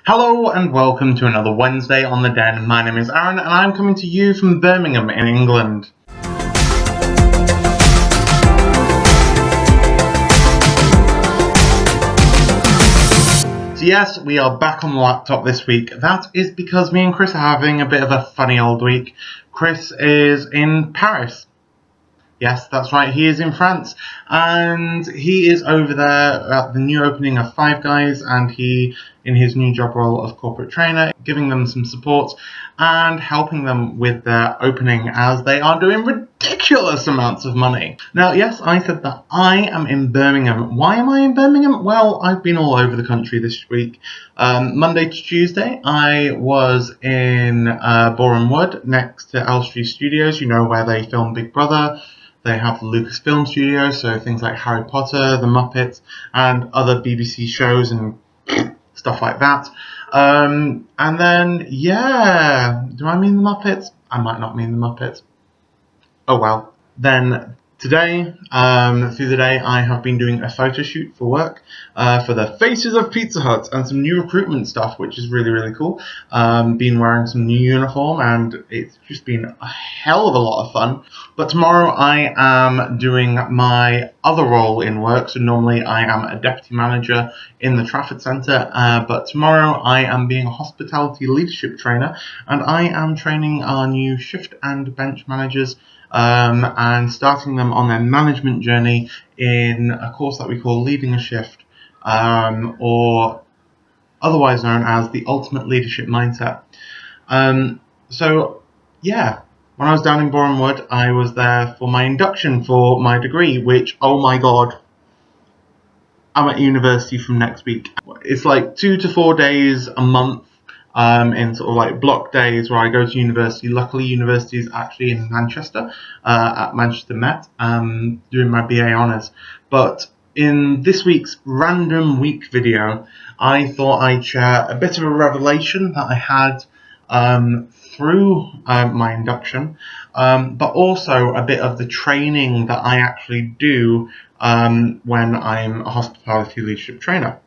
Hello and welcome to another Wednesday on the Den. My name is Aaron and I'm coming to you from Birmingham in England. So yes, we are back on the laptop this week. That is because me and Chris are having a bit of a funny old week. Chris is in Paris. Yes, that's right, he is in France, and he is over there at the new opening of Five Guys, and he, in his new job role of corporate trainer, giving them some support and helping them with their opening as they are doing ridiculous amounts of money. Now, yes, I said that I am in Birmingham. Why am I in Birmingham? Well, I've been all over the country this week. Monday to Tuesday, I was in Boreham Wood, next to Elstree Studios, you know, where they film Big Brother. They have the Lucasfilm Studios, so things like Harry Potter, The Muppets, and other BBC shows and stuff like that. And then, yeah, do I mean The Muppets? I might not mean The Muppets. Oh well. Then today, through the day, I have been doing a photo shoot for work for the Faces of Pizza Hut and some new recruitment stuff, which is really, really cool. Been wearing some new uniform and it's just been a hell of a lot of fun. But tomorrow I am doing my other role in work. So normally I am a deputy manager in the Trafford Centre, but tomorrow I am being a hospitality leadership trainer and I am training our new shift and bench managers and starting them on their management journey in a course that we call Leading a Shift, or otherwise known as the Ultimate Leadership Mindset. So, yeah, when I was down in Boreham Wood, I was there for my induction for my degree, which, oh my god, I'm at university from next week. It's like 2 to 4 days a month. In sort of like block days where I go to university. Luckily, university is actually in Manchester, at Manchester Met, doing my BA Honours. But in this week's random week video, I thought I'd share a bit of a revelation that I had through my induction, but also a bit of the training that I actually do when I'm a hospitality leadership trainer.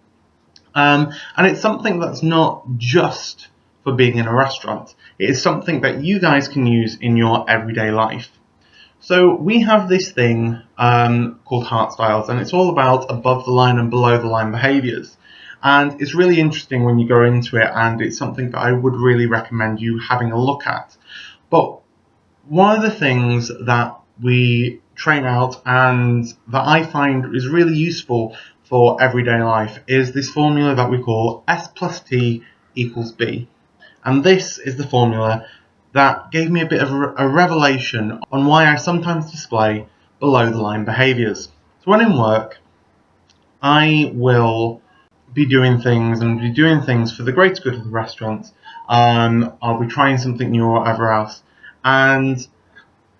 And it's something that's not just for being in a restaurant. It is something that you guys can use in your everyday life. So we have this thing called Heartstyles, and it's all about above the line and below the line behaviours. And it's really interesting when you go into it, and it's something that I would really recommend you having a look at. But one of the things that we train out and that I find is really useful for everyday life is this formula that we call S+T equals B. And this is the formula that gave me a bit of a revelation on why I sometimes display below the line behaviours. So when in work, I will be doing things for the greater good of the restaurant. I'll be trying something new or whatever else. And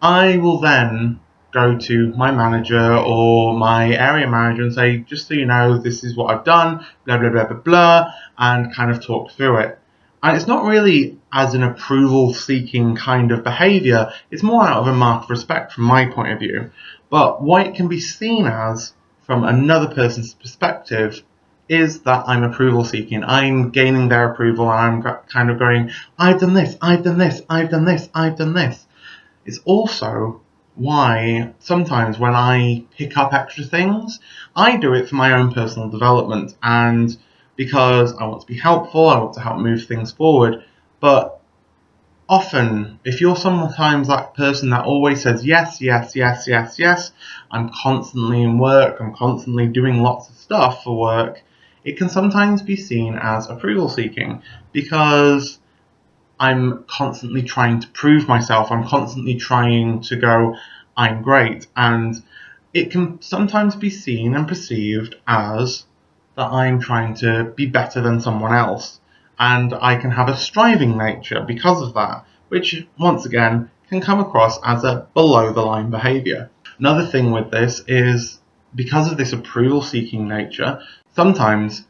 I will then go to my manager or my area manager and say, just so you know, this is what I've done, blah, blah, blah, blah, blah, and kind of talk through it. And it's not really as an approval-seeking kind of behaviour, it's more out of a mark of respect from my point of view. But what it can be seen as from another person's perspective is that I'm approval-seeking. I'm gaining their approval and I'm kind of going, I've done this, I've done this, I've done this, I've done this. It's also why sometimes when I pick up extra things, I do it for my own personal development and because I want to be helpful, I want to help move things forward. But often, if you're sometimes that person that always says yes, yes, yes, yes, yes, I'm constantly in work, I'm constantly doing lots of stuff for work, it can sometimes be seen as approval seeking because I'm constantly trying to prove myself. I'm constantly trying to go, I'm great. And it can sometimes be seen and perceived as that I'm trying to be better than someone else. And I can have a striving nature because of that, which once again can come across as a below the line behaviour. Another thing with this is because of this approval seeking nature, sometimes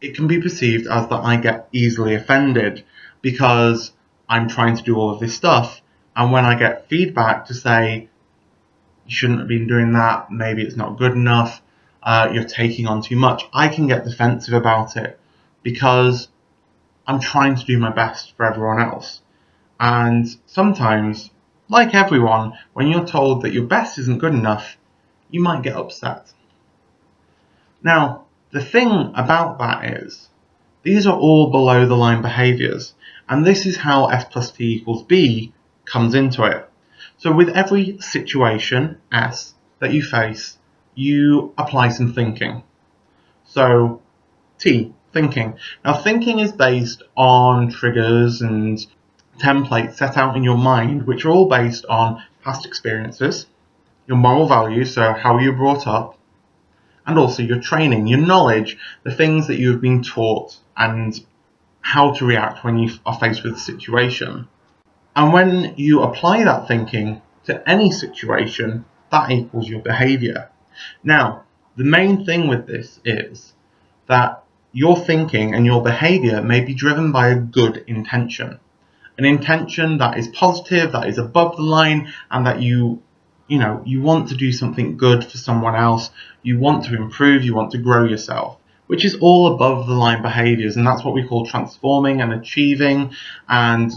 it can be perceived as that I get easily offended because I'm trying to do all of this stuff, and when I get feedback to say, you shouldn't have been doing that, maybe it's not good enough, you're taking on too much, I can get defensive about it because I'm trying to do my best for everyone else. And sometimes, like everyone, when you're told that your best isn't good enough, you might get upset. Now, the thing about that is, these are all below the line behaviours, and this is how S+T=B comes into it. So with every situation, S, that you face, you apply some thinking. So T, thinking. Now thinking is based on triggers and templates set out in your mind, which are all based on past experiences, your moral values, so how you were brought up, and also your training, your knowledge, the things that you have been taught, and how to react when you are faced with a situation. And when you apply that thinking to any situation, that equals your behaviour. Now, the main thing with this is that your thinking and your behaviour may be driven by a good intention. An intention that is positive, that is above the line, and that you want to do something good for someone else, you want to improve, you want to grow yourself, which is all above the line behaviours, and that's what we call transforming and achieving and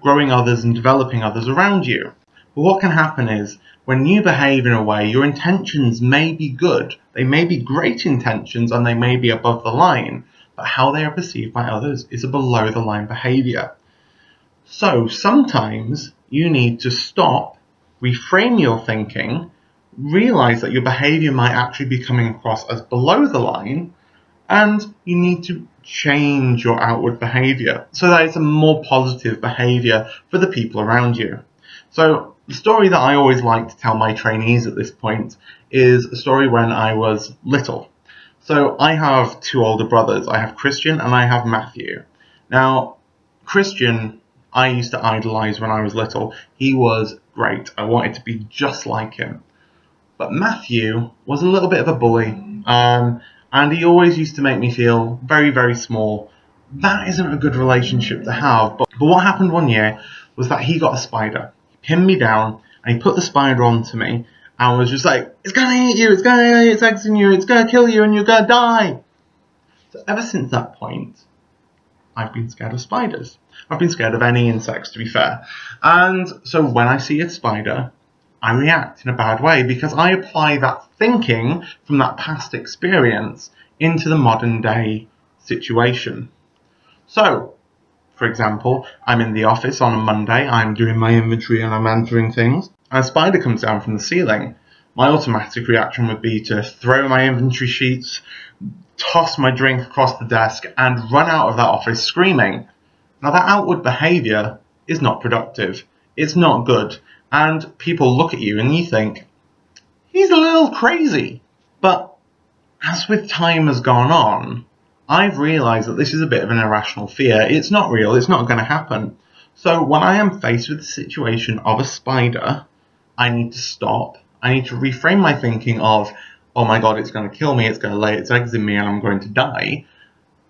growing others and developing others around you. But what can happen is, when you behave in a way, your intentions may be good, they may be great intentions, and they may be above the line, but how they are perceived by others is a below the line behaviour. So sometimes you need to stop, reframe your thinking, realize that your behavior might actually be coming across as below the line, and you need to change your outward behavior so that it's a more positive behavior for the people around you. So the story that I always like to tell my trainees at this point is a story when I was little. So I have two older brothers. I have Christian and I have Matthew. Now, Christian, I used to idolise when I was little. He was great. I wanted to be just like him. But Matthew was a little bit of a bully, and he always used to make me feel very, very small. That isn't a good relationship to have. But what happened one year was that he got a spider. He pinned me down, and he put the spider onto me, and was just like, "It's gonna eat you, it's gonna lay its eggs in you, it's gonna kill you, and you're gonna die." So ever since that point, I've been scared of spiders. I've been scared of any insects, to be fair. And so when I see a spider, I react in a bad way because I apply that thinking from that past experience into the modern day situation. So, for example, I'm in the office on a Monday, I'm doing my inventory and I'm entering things, and a spider comes down from the ceiling. My automatic reaction would be to throw my inventory sheets, toss my drink across the desk, and run out of that office screaming. Now, that outward behaviour is not productive. It's not good. And people look at you and you think, he's a little crazy. But as with time has gone on, I've realised that this is a bit of an irrational fear. It's not real. It's not going to happen. So when I am faced with the situation of a spider, I need to stop. I need to reframe my thinking of, oh my god, it's going to kill me, it's going to lay its eggs in me and I'm going to die.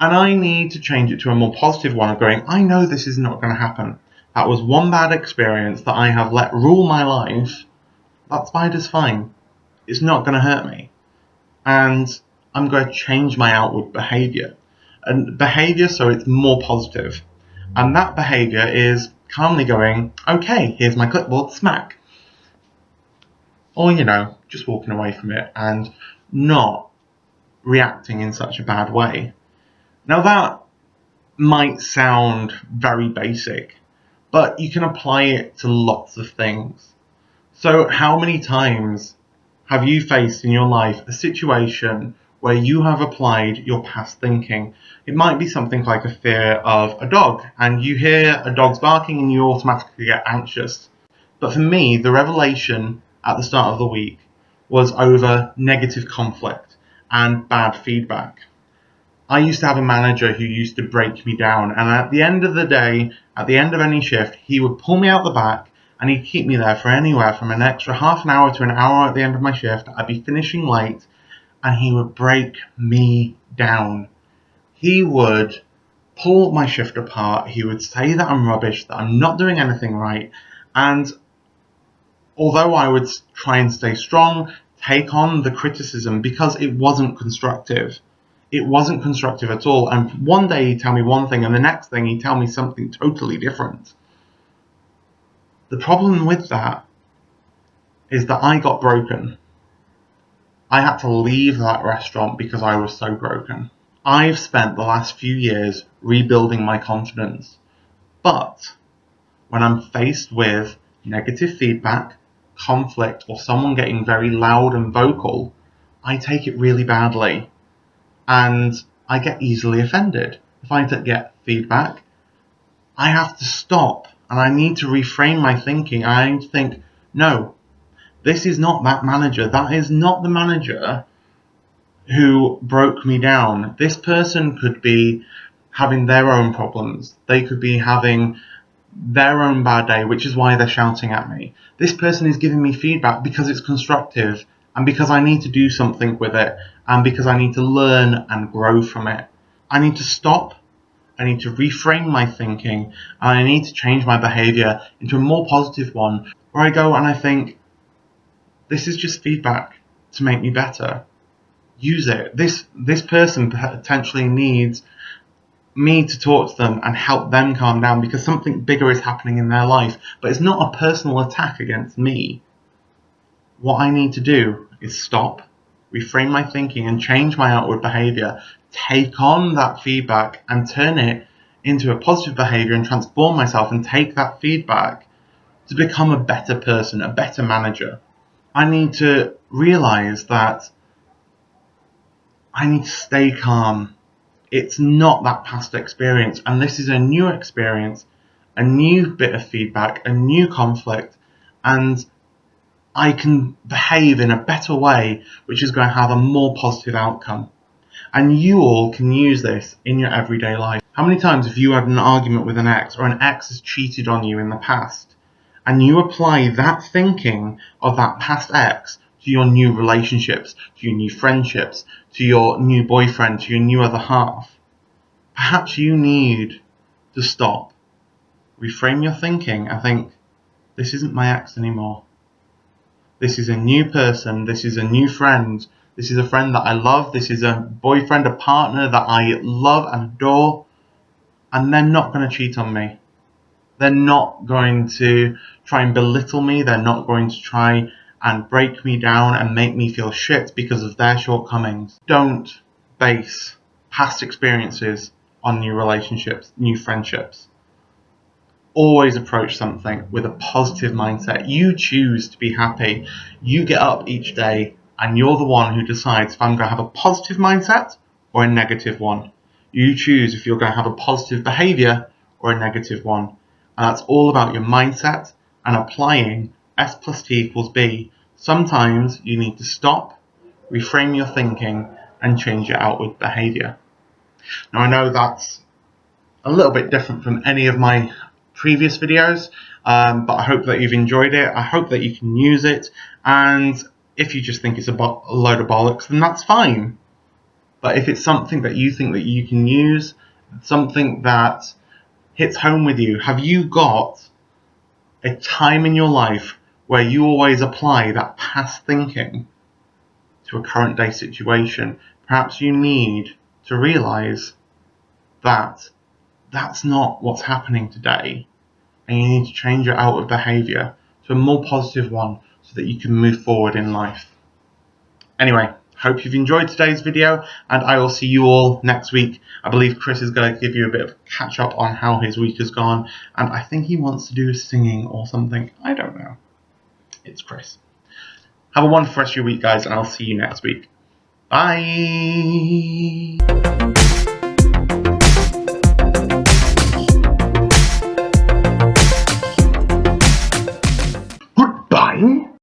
And I need to change it to a more positive one of going, I know this is not going to happen. That was one bad experience that I have let rule my life. That spider's fine. It's not going to hurt me. And I'm going to change my outward behaviour. And behaviour so it's more positive. And that behaviour is calmly going, okay, here's my clipboard, smack. Or, just walking away from it and not reacting in such a bad way. Now that might sound very basic, but you can apply it to lots of things. So how many times have you faced in your life a situation where you have applied your past thinking? It might be something like a fear of a dog, and you hear a dog's barking and you automatically get anxious. But for me, the revelation at the start of the week was over negative conflict and bad feedback. I used to have a manager who used to break me down, and at the end of the day, at the end of any shift, he would pull me out the back and he'd keep me there for anywhere from an extra half an hour to an hour at the end of my shift. I'd be finishing late and he would break me down. He would pull my shift apart, he would say that I'm rubbish, that I'm not doing anything right, and although I would try and stay strong, take on the criticism because it wasn't constructive. it wasn't constructive at all. And one day he'd tell me one thing, and the next thing he'd tell me something totally different. The problem with that is that I got broken. I had to leave that restaurant because I was so broken. I've spent the last few years rebuilding my confidence, but when I'm faced with negative feedback, conflict, or someone getting very loud and vocal, I take it really badly and I get easily offended. If I get feedback, I have to stop and I need to reframe my thinking. I need to think, no, this is not that manager. That is not the manager who broke me down. This person could be having their own problems. They could be having their own bad day, which is why they're shouting at me. This person is giving me feedback because it's constructive and because I need to do something with it and because I need to learn and grow from it. I need to stop. I need to reframe my thinking and I need to change my behaviour into a more positive one where I go and I think, this is just feedback to make me better. Use it. This person potentially needs me to talk to them and help them calm down because something bigger is happening in their life, but it's not a personal attack against me. What I need to do is stop, reframe my thinking and change my outward behaviour, take on that feedback and turn it into a positive behaviour and transform myself and take that feedback to become a better person, a better manager. I need to realise that I need to stay calm. It's not that past experience, and this is a new experience, a new bit of feedback, a new conflict, and I can behave in a better way, which is going to have a more positive outcome. And you all can use this in your everyday life. How many times have you had an argument with an ex, or an ex has cheated on you in the past, and you apply that thinking of that past ex to your new relationships, to your new friendships, to your new boyfriend, to your new other half? Perhaps you need to stop, reframe your thinking and think, this isn't my ex anymore. This is a new person, this is a new friend, this is a friend that I love, this is a boyfriend, a partner that I love and adore, and they're not going to cheat on me. They're not going to try and belittle me, they're not going to try and break me down and make me feel shit because of their shortcomings. Don't base past experiences on new relationships, new friendships. Always approach something with a positive mindset. You choose to be happy. You get up each day and you're the one who decides if I'm going to have a positive mindset or a negative one. You choose if you're going to have a positive behaviour or a negative one. And that's all about your mindset and applying S+T=B. Sometimes you need to stop, reframe your thinking and change your outward behaviour. Now I know that's a little bit different from any of my previous videos, but I hope that you've enjoyed it. I hope that you can use it, and if you just think it's a load of bollocks, then that's fine. But if it's something that you think that you can use, something that hits home with you, have you got a time in your life where you always apply that past thinking to a current day situation? Perhaps you need to realise that that's not what's happening today, and you need to change your outward behaviour to a more positive one so that you can move forward in life. Anyway, hope you've enjoyed today's video, and I will see you all next week. I believe Chris is going to give you a bit of a catch up on how his week has gone, and I think he wants to do singing or something. I don't know. It's Chris. Have a wonderful rest of your week, guys, and I'll see you next week. Bye!